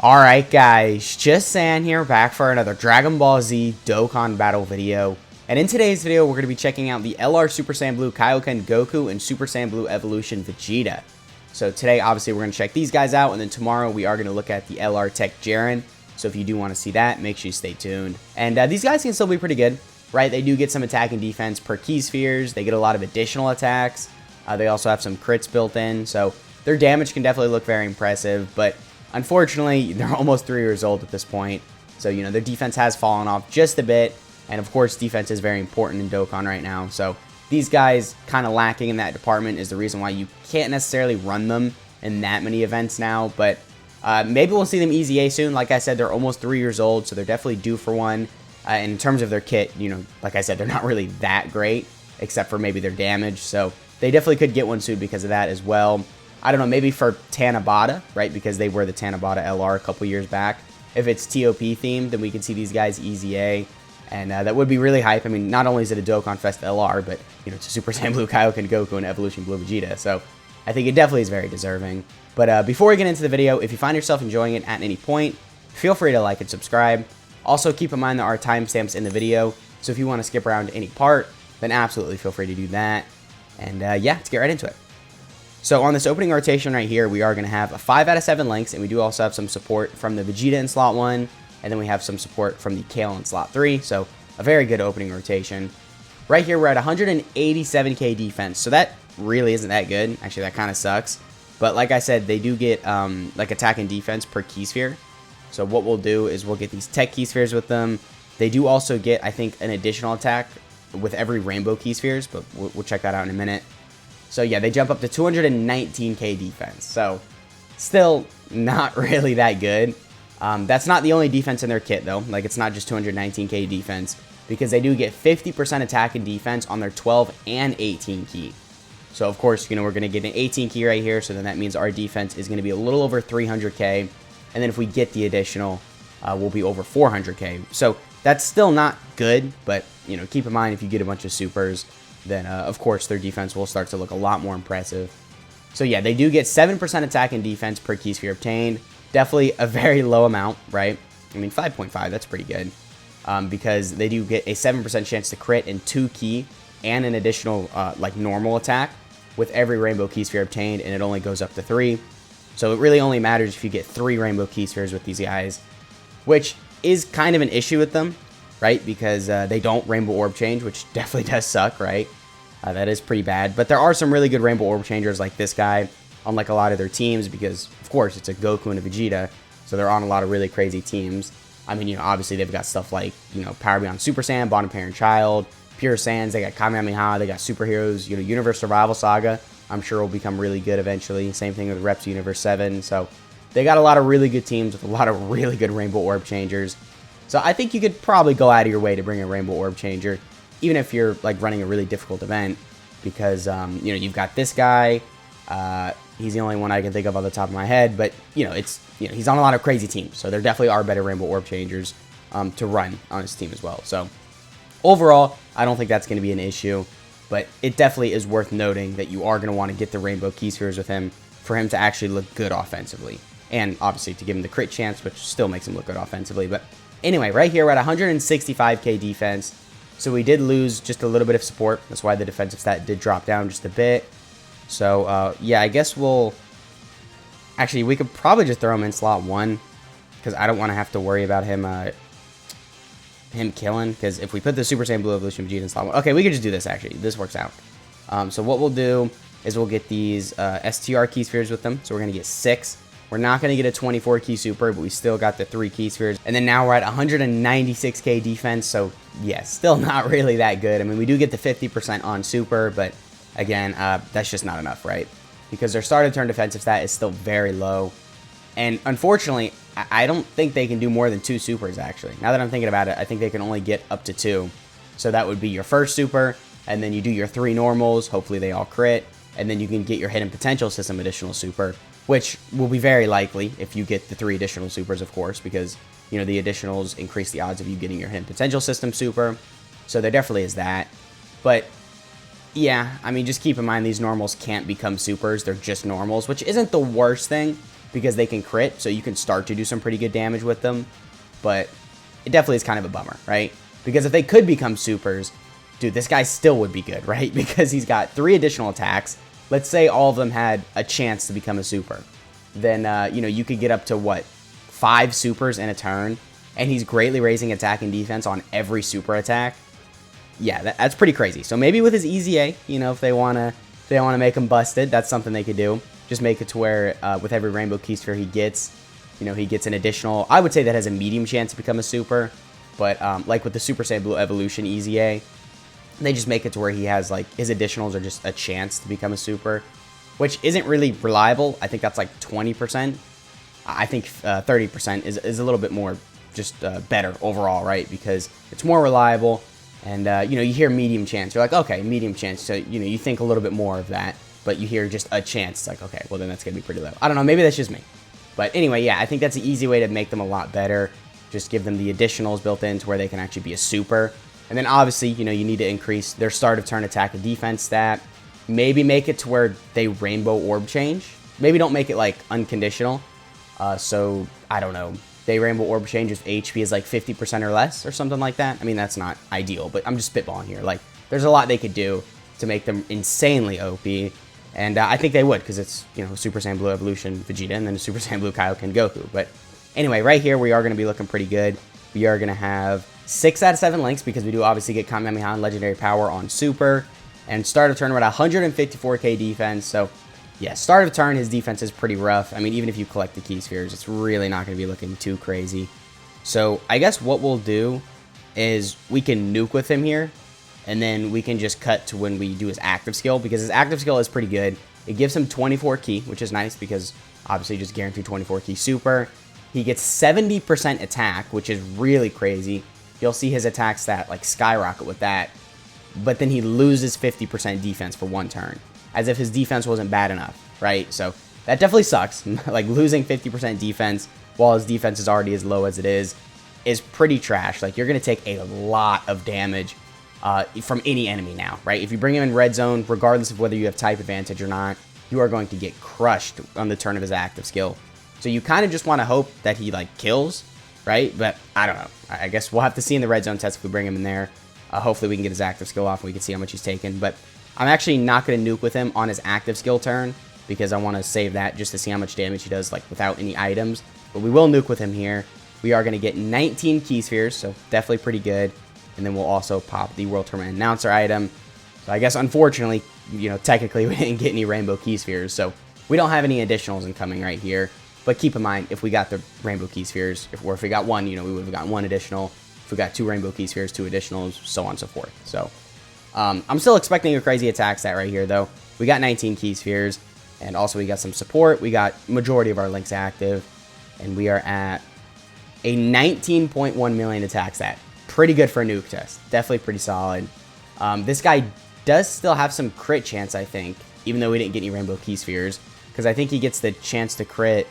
Alright guys, just San here, back for another Dragon Ball Z Dokkan battle video. And in today's video, we're going to be checking out the LR Super Saiyan Blue Kaioken Goku and Super Saiyan Blue Evolution Vegeta. So today, obviously, we're going to check these guys out, and then tomorrow we are going to look at the LR Tech Jiren. So if you do want to see that, make sure you stay tuned. And these guys can still be pretty good, right? They do get some attack and defense per key spheres. They get a lot of additional attacks. They also have some crits built in, so their damage can definitely look very impressive, but unfortunately, they're almost 3 years old at this point, so, you know, their defense has fallen off just a bit, and of course, defense is very important in Dokkan right now, so these guys kind of lacking in that department is the reason why you can't necessarily run them in that many events now, but maybe we'll see them EZA soon. Like I said, they're almost 3 years old, so they're definitely due for one. In terms of their kit, you know, like I said, they're not really that great, except for maybe their damage, so they definitely could get one soon because of that as well. I don't know, maybe for Tanabata, right? Because they were the Tanabata LR a couple years back. If it's TOP themed, then we can see these guys EZA, and that would be really hype. I mean, not only is it a Dokkan Fest LR, but, you know, it's a Super Saiyan Blue Kaioken Goku and Evolution Blue Vegeta, so I think it definitely is very deserving. But before we get into the video, if you find yourself enjoying it at any point, feel free to like and subscribe. Also, keep in mind there are timestamps in the video, so if you want to skip around any part, then absolutely feel free to do that. And yeah, let's get right into it. So on this opening rotation right here, we are going to have a 5 out of 7 links, and we do also have some support from the Vegeta in slot 1, and then we have some support from the Kale in slot 3, so a very good opening rotation. Right here, we're at 187k defense, so that really isn't that good. Actually, that kind of sucks. But like I said, they do get like attack and defense per key sphere. So what we'll do is we'll get these tech key spheres with them. They do also get, I think, an additional attack with every rainbow key spheres, but we'll check that out in a minute. So yeah, they jump up to 219k defense. So still not really that good. That's not the only defense in their kit though. Like, it's not just 219k defense, because they do get 50% attack and defense on their 12 and 18 key. So of course, you know, we're going to get an 18 key right here. So then that means our defense is going to be a little over 300k. And then if we get the additional, we'll be over 400k. So that's still not good, but, you know, keep in mind if you get a bunch of supers, then of course their defense will start to look a lot more impressive. So yeah, they do get 7% attack and defense per key sphere obtained. Definitely a very low amount, right? I mean, 5.5, that's pretty good. Because they do get a 7% chance to crit in 2 key and an additional like normal attack with every rainbow key sphere obtained, and it only goes up to 3. So it really only matters if you get 3 rainbow key spheres with these guys, which is kind of an issue with them, right? Because they don't rainbow orb change, which definitely does suck, right? That is pretty bad. But there are some really good rainbow orb changers like this guy, unlike a lot of their teams, because, of course, it's a Goku and a Vegeta, so they're on a lot of really crazy teams. I mean, you know, obviously they've got stuff like, you know, Power Beyond Super Saiyan, Bond and Parent Child, Pure Saiyans, they got Kamehameha, they got Superheroes, you know, Universe Survival Saga, I'm sure will become really good eventually. Same thing with Reps Universe 7, so they got a lot of really good teams with a lot of really good rainbow orb changers. So I think you could probably go out of your way to bring a rainbow orb changer, even if you're like running a really difficult event, because you know, you've got this guy. He's the only one I can think of on the top of my head, but you know, it's, you know, he's on a lot of crazy teams, so there definitely are better rainbow orb changers to run on his team as well. So overall, I don't think that's going to be an issue, but it definitely is worth noting that you are going to want to get the rainbow key spheres with him for him to actually look good offensively, and obviously to give him the crit chance, which still makes him look good offensively. But anyway, right here we're at 165k defense, so we did lose just a little bit of support. That's why the defensive stat did drop down just a bit. So yeah, I guess we'll actually, we could probably just throw him in slot 1, because I don't want to have to worry about him killing, because if we put the Super Saiyan Blue Evolution Vegeta in slot 1, okay, we could just do this. Actually, this works out. So what we'll do is we'll get these STR key spheres with them. So we're going to get 6. We're not going to get a 24 key super, but we still got the 3 key spheres. And then now we're at 196k defense. So yeah, still not really that good. I mean, we do get the 50% on super, but again, that's just not enough, right? Because their start of turn defensive stat is still very low. And unfortunately, I don't think they can do more than 2 supers, actually. Now that I'm thinking about it, I think they can only get up to 2. So that would be your first super, and then you do your 3 normals. Hopefully they all crit. And then you can get your hidden potential system additional super, which will be very likely if you get the 3 additional supers, of course, because, you know, the additionals increase the odds of you getting your hidden potential system super. So there definitely is that. But yeah, I mean, just keep in mind these normals can't become supers. They're just normals, which isn't the worst thing. because they can crit, so you can start to do some pretty good damage with them. But it definitely is kind of a bummer, right? Because if they could become supers, dude, this guy still would be good, right? Because he's got 3 additional attacks. Let's say all of them had a chance to become a super. Then, you know, you could get up to, what, 5 supers in a turn, and he's greatly raising attack and defense on every super attack. Yeah, that's pretty crazy. So maybe with his EZA, you know, if they want to make him busted, that's something they could do. Just make it to where with every Rainbow Key Sphere he gets, you know, he gets an additional, I would say that has a medium chance to become a super. But like with the Super Saiyan Blue Evolution EZA, they just make it to where he has, like, his additionals are just a chance to become a super, which isn't really reliable. I think that's like 20%. I think 30% is a little bit more just better overall, right? Because it's more reliable. And, you know, you hear medium chance. You're like, okay, medium chance. So, you know, you think a little bit more of that. But you hear just a chance. It's like, okay, well, then that's going to be pretty low. I don't know. Maybe that's just me. But anyway, yeah, I think that's an easy way to make them a lot better. Just give them the additionals built in to where they can actually be a super. And then, obviously, you know, you need to increase their start of turn attack and defense stat. Maybe make it to where they rainbow orb change. Maybe don't make it, like, unconditional. So, I don't know. They rainbow orb change if HP is like 50% or less or something like that. I mean, that's not ideal, but I'm just spitballing here. Like, there's a lot they could do to make them insanely OP. And I think they would, because it's, you know, Super Saiyan Blue Evolution Vegeta and then Super Saiyan Blue Kaioken Goku. But anyway, right here, we are going to be looking pretty good. We are going to have 6 out of 7 links, because we do obviously get Kamehameha and Legendary Power on Super. And start of turn, we're at 154k defense. So, yeah, start of turn, his defense is pretty rough. I mean, even if you collect the Key Spheres, it's really not going to be looking too crazy. So, I guess what we'll do is we can nuke with him here. And then we can just cut to when we do his active skill, because his active skill is pretty good. It gives him 24 key, which is nice because obviously just guaranteed 24 key super. He gets 70% attack, which is really crazy. You'll see his attack stat like skyrocket with that. But then he loses 50% defense for 1 turn, as if his defense wasn't bad enough, right? So that definitely sucks. Like, losing 50% defense while his defense is already as low as it is pretty trash. Like, you're going to take a lot of damage from any enemy now, right? If you bring him in red zone, regardless of whether you have type advantage or not, you are going to get crushed on the turn of his active skill. So you kind of just want to hope that he, like, kills, right? But I don't know. I guess we'll have to see in the red zone test if we bring him in there. Hopefully we can get his active skill off and we can see how much he's taken. But I'm actually not going to nuke with him on his active skill turn, because I want to save that just to see how much damage he does, like, without any items. But we will nuke with him here. We are going to get 19 Key Spheres, so definitely pretty good. And then we'll also pop the World Tournament Announcer item. So I guess, unfortunately, you know, technically we didn't get any Rainbow Key Spheres. So we don't have any additionals incoming right here. But keep in mind, if we got the Rainbow Key Spheres, if we got 1, you know, we would have gotten 1 additional. If we got 2 Rainbow Key Spheres, 2 additionals, so on and so forth. So I'm still expecting a crazy attack stat right here, though. We got 19 Key Spheres. And also we got some support. We got majority of our links active. And we are at a 19.1 million attack stat. Pretty good for a nuke test. Definitely pretty solid. This guy does still have some crit chance, I think, even though we didn't get any Rainbow Key Spheres, because I think he gets the chance to crit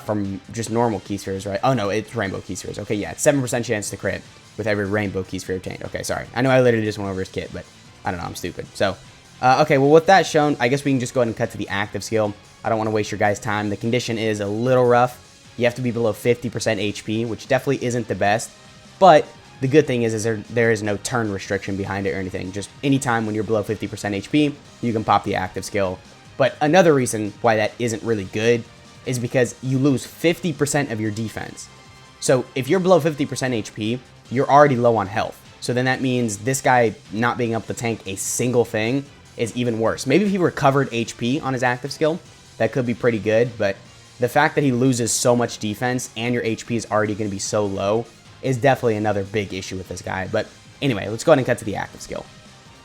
from just normal Key Spheres, right? Oh, no, it's Rainbow Key Spheres. Okay, yeah, it's 7% chance to crit with every Rainbow Key Sphere obtained. Okay, sorry. I know I literally just went over his kit, but I don't know, I'm stupid. So, okay, well, with that shown, I guess we can just go ahead and cut to the active skill. I don't want to waste your guys' time. The condition is a little rough. You have to be below 50% HP, which definitely isn't the best. But the good thing is there is no turn restriction behind it or anything. Just anytime when you're below 50% HP, you can pop the active skill. But another reason why that isn't really good is because you lose 50% of your defense. So if you're below 50% HP, you're already low on health. So then that means this guy not being able to tank a single thing is even worse. Maybe if he recovered HP on his active skill, that could be pretty good. But the fact that he loses so much defense and your HP is already going to be so low is definitely another big issue with this guy. But anyway, let's go ahead and cut to the active skill.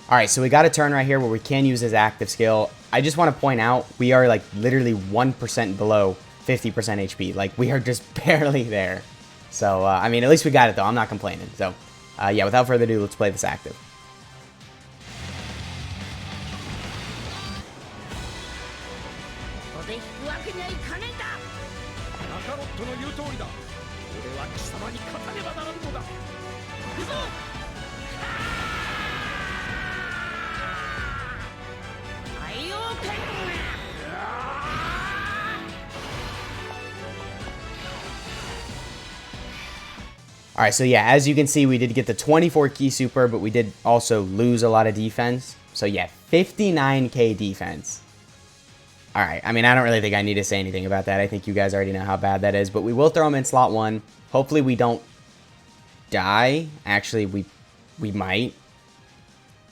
All right, so we got a turn right here where we can use his active skill. I just want to point out, we are like literally 1% below 50% HP. Like, we are just barely there. So, I mean, at least we got it, though. I'm not complaining. So, yeah, without further ado, let's play this active. All right, so yeah, as you can see, we did get the 24 key super, but we did also lose a lot of defense. So yeah, 59k defense. All right, I mean, I don't really think I need to say anything about that. I think you guys already know how bad that is, but we will throw him in slot 1. Hopefully we don't die. Actually, we might.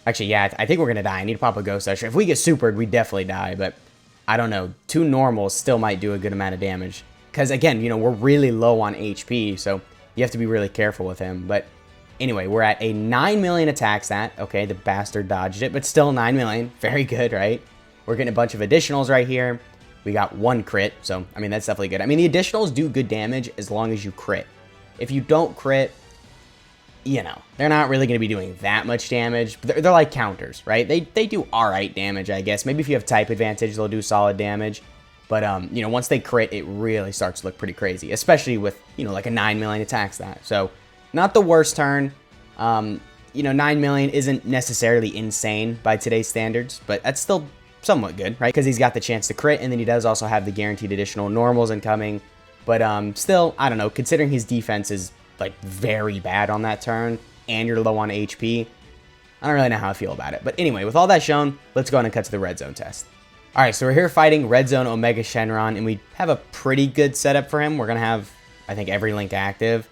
Actually, yeah, I think we're going to die. I need to pop a Ghost Usher. If we get supered, we definitely die, but I don't know. 2 normals still might do a good amount of damage. Because, again, you know, we're really low on HP, so you have to be really careful with him. But anyway, we're at a 9 million attack stat. Okay, the bastard dodged it, but still 9 million. Very good, right? We're getting a bunch of additionals right here. We got 1 crit, so, I mean, that's definitely good. I mean, the additionals do good damage as long as you crit. If you don't crit, you know, they're not really going to be doing that much damage. But they're like counters, right? They do all right damage, I guess. Maybe if you have type advantage, they'll do solid damage. But, you know, once they crit, it really starts to look pretty crazy, especially with, you know, like a 9 million attack stat. So, not the worst turn. You know, 9 million isn't necessarily insane by today's standards, but that's still somewhat good, right? Because he's got the chance to crit, and then he does also have the guaranteed additional normals incoming. But, still, I don't know, considering his defense is, like, very bad on that turn, and you're low on HP, I don't really know how I feel about it. But anyway, with all that shown, let's go on and cut to the red zone test. Alright, so we're here fighting Red Zone Omega Shenron, and we have a pretty good setup for him. We're going to have, I think, every link active.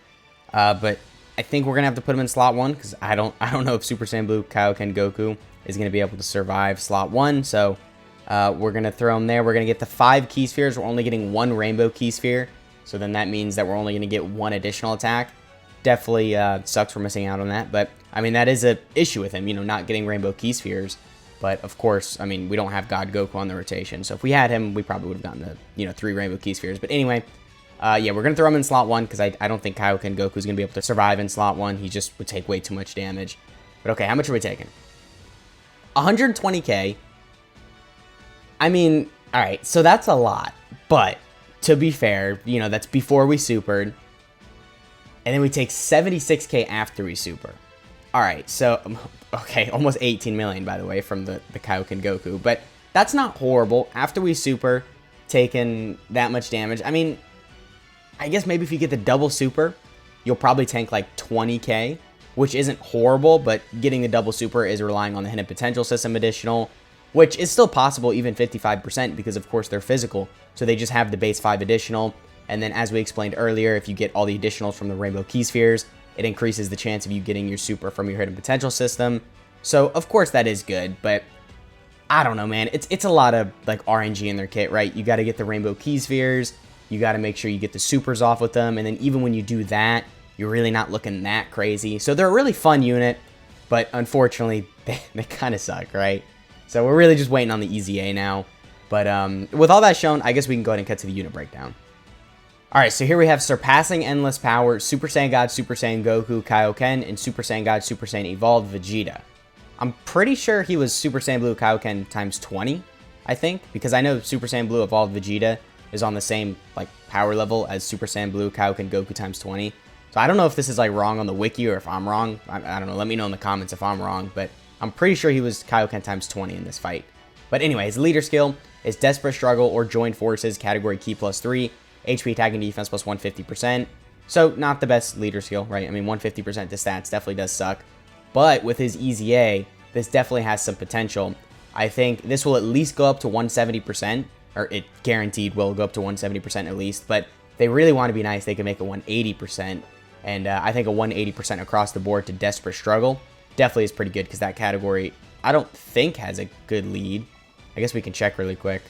But I think we're going to have to put him in slot 1, because I don't know if Super Saiyan Blue Kaioken Goku is going to be able to survive slot 1. So we're going to throw him there. We're going to get the 5 key spheres. We're only getting 1 rainbow key sphere. So then that means that we're only going to get 1 additional attack. Definitely sucks for missing out on that. But, I mean, that is an issue with him, you know, not getting rainbow key spheres. But, of course, I mean, we don't have God Goku on the rotation. So if we had him, we probably would have gotten the, you know, 3 rainbow key spheres. But anyway, yeah, we're going to throw him in slot 1 because I don't think Kaioken Goku is going to be able to survive in slot 1. He just would take way too much damage. But, okay, how much are we taking? 120k. I mean, all right, so that's a lot. But, to be fair, you know, that's before we supered. And then we take 76k after we super. All right, so, okay, almost 18 million, by the way, from the Kaioken Goku. But that's not horrible. After we super, taking that much damage. I mean, I guess maybe if you get the double super, you'll probably tank like 20k, which isn't horrible, but getting the double super is relying on the Hidden Potential System additional, which is still possible, even 55%, because of course they're physical. So they just have the base 5 additional. And then as we explained earlier, if you get all the additionals from the Rainbow Key Spheres, it increases the chance of you getting your super from your Hidden Potential System. So, of course, that is good, but I don't know, man. It's a lot of, like, RNG in their kit, right? You got to get the Rainbow Key Spheres. You got to make sure you get the supers off with them. And then even when you do that, you're really not looking that crazy. So they're a really fun unit, but unfortunately, they kind of suck, right? So we're really just waiting on the EZA now. But with all that shown, I guess we can go ahead and cut to the unit breakdown. Alright, so here we have Surpassing Endless Power, Super Saiyan God, Super Saiyan Goku, Kaioken, and Super Saiyan God, Super Saiyan Evolved Vegeta. I'm pretty sure he was Super Saiyan Blue Kaioken times 20, I think, because I know Super Saiyan Blue Evolved Vegeta is on the same, like, power level as Super Saiyan Blue Kaioken Goku times 20. So I don't know if this is, like, wrong on the wiki or if I'm wrong. I don't know, let me know in the comments if I'm wrong, but I'm pretty sure he was Kaioken times 20 in this fight. But anyway, his leader skill is Desperate Struggle or Joined Forces, category Key plus 3. HP attack and defense plus 150%. So, not the best leader skill, right? I mean, 150% to stats definitely does suck. But with his EZA, this definitely has some potential. I think this will at least go up to 170%, or it guaranteed will go up to 170% at least. But if they really want to be nice, they can make it 180%. And I think a 180% across the board to Desperate Struggle definitely is pretty good because that category, I don't think has a good lead. I guess we can check really quick.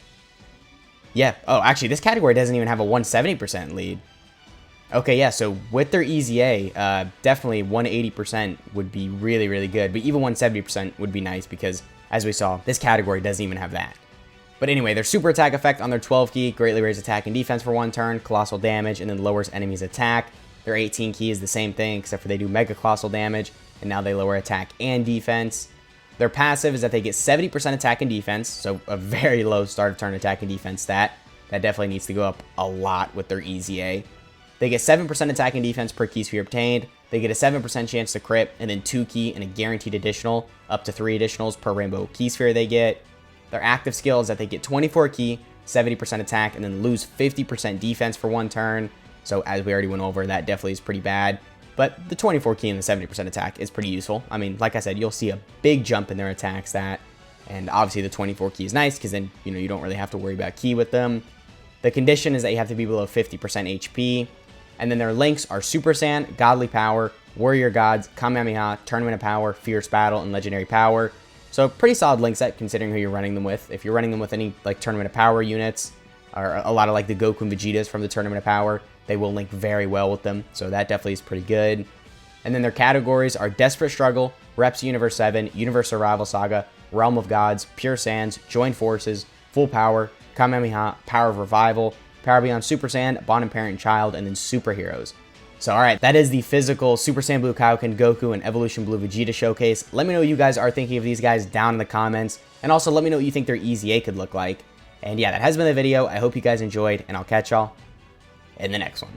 Yeah. Oh, actually, this category doesn't even have a 170% lead. Okay, yeah, so with their EZA, definitely 180% would be really, really good. But even 170% would be nice because, as we saw, this category doesn't even have that. But anyway, their super attack effect on their 12 key greatly raises attack and defense for 1 turn, colossal damage, and then lowers enemies' attack. Their 18 key is the same thing, except for they do mega colossal damage, and now they lower attack and defense. Their passive is that they get 70% attack and defense, so a very low start of turn attack and defense stat. That definitely needs to go up a lot with their EZA. They get 7% attack and defense per key sphere obtained. They get a 7% chance to crit, and then 2 key and a guaranteed additional, up to 3 additionals per rainbow key sphere they get. Their active skill is that they get 24 key, 70% attack, and then lose 50% defense for 1 turn. So as we already went over, that definitely is pretty bad. but the 24 key and the 70% attack is pretty useful. I mean, like I said, you'll see a big jump in their attack stat, and obviously the 24 key is nice because then, you don't really have to worry about key with them. The condition is that you have to be below 50% HP, and then their links are Super Saiyan, Godly Power, Warrior Gods, Kamehameha, Tournament of Power, Fierce Battle, and Legendary Power. So pretty solid link set considering who you're running them with. If you're running them with any like Tournament of Power units, or a lot of like the Goku and Vegetas from the Tournament of Power, they will link very well with them. So that definitely is pretty good. And then their categories are Desperate Struggle, Reps Universe 7, Universe Survival Saga, Realm of Gods, Pure Saiyans, Joined Forces, Full Power, Kamehameha, Power of Revival, Power Beyond Super Saiyan, Bond and Parent and Child, and then Superheroes. So alright, that is the physical Super Saiyan Blue Kaioken Goku and Evolution Blue Vegeta showcase. Let me know what you guys are thinking of these guys down in the comments, and also let me know what you think their EZA could look like. And yeah, that has been the video. I hope you guys enjoyed, and I'll catch y'all in the next one.